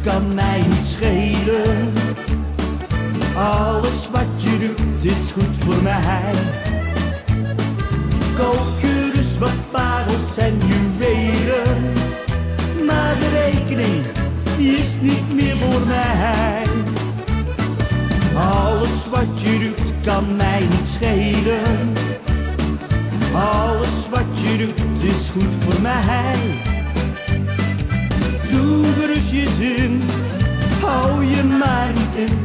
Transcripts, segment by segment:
kan mij niet schelen. Alles wat je doet is goed voor mij. Koop je dus wat parels en juwelen, maar de rekening die is niet meer voor mij. Alles wat je doet kan mij niet schelen. Alles wat je doet is goed voor mij. Doe gerust je zin, hou je maar niet in,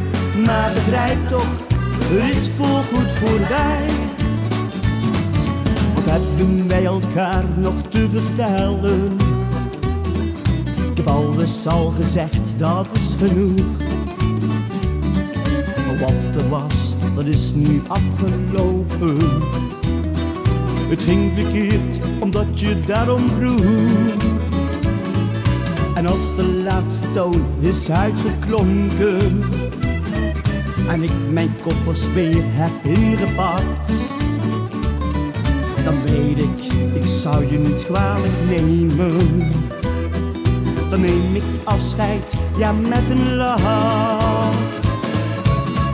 maar begrijp toch, het is voorgoed voorbij. Wat hebben wij elkaar nog te vertellen? Ik heb alles al gezegd, dat is genoeg. Maar wat er was, dat is nu afgelopen. Het ging verkeerd, omdat je daarom vroeg. En als de laatste toon is uitgeklonken en ik mijn koffers weer heb ingepakt, dan weet ik zou je niet kwalijk nemen. Dan neem ik afscheid, ja, met een lach.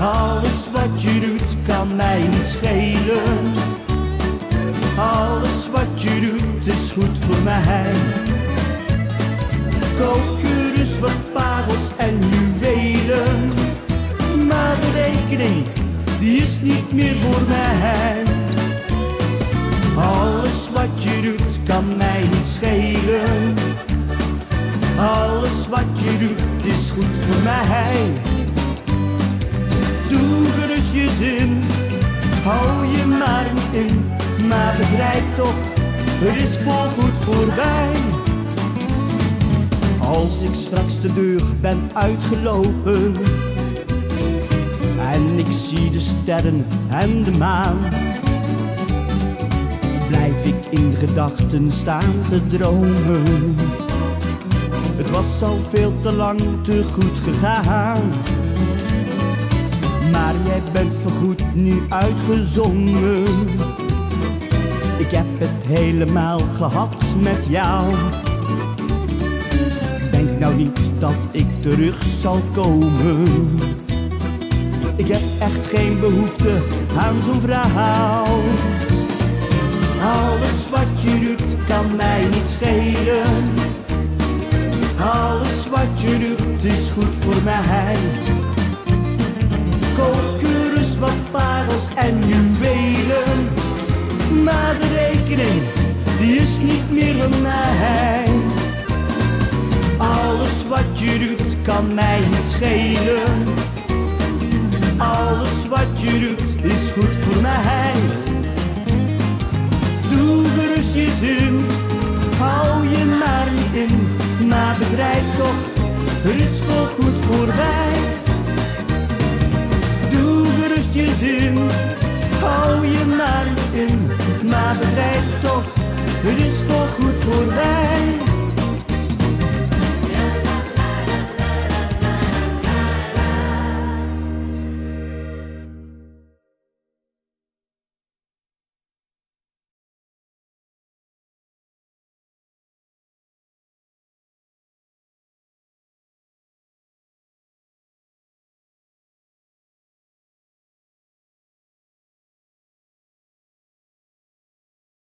Alles wat je doet kan mij niet schelen. Alles wat je doet is goed voor mij. Koop gerust wat parels en juwelen, maar de rekening die is niet meer voor mij. Alles wat je doet kan mij niet schelen. Alles wat je doet is goed voor mij. Doe gerust je zin, hou je maar niet in, maar begrijp toch, het is voorgoed voorbij. Als ik straks de deur ben uitgelopen en ik zie de sterren en de maan, blijf ik in gedachten staan te dromen. Het was al veel te lang te goed gegaan, maar jij bent voorgoed nu uitgezongen. Ik heb het helemaal gehad met jou. Denk nou niet dat ik terug zal komen. Ik heb echt geen behoefte aan zo'n vrouw. Alles wat je doet kan mij niet schelen. Alles wat je doet is goed voor mij. Koop gerust wat parels en juwelen, maar de rekening die is niet meer van mij. Alles wat je doet kan mij niet schelen. Alles wat je doet is goed voor mij. Doe gerust je zin, hou je maar niet in, maar begrijp toch, het is voorgoed voorbij. Doe gerust je zin, hou je maar niet in, maar begrijp toch, het is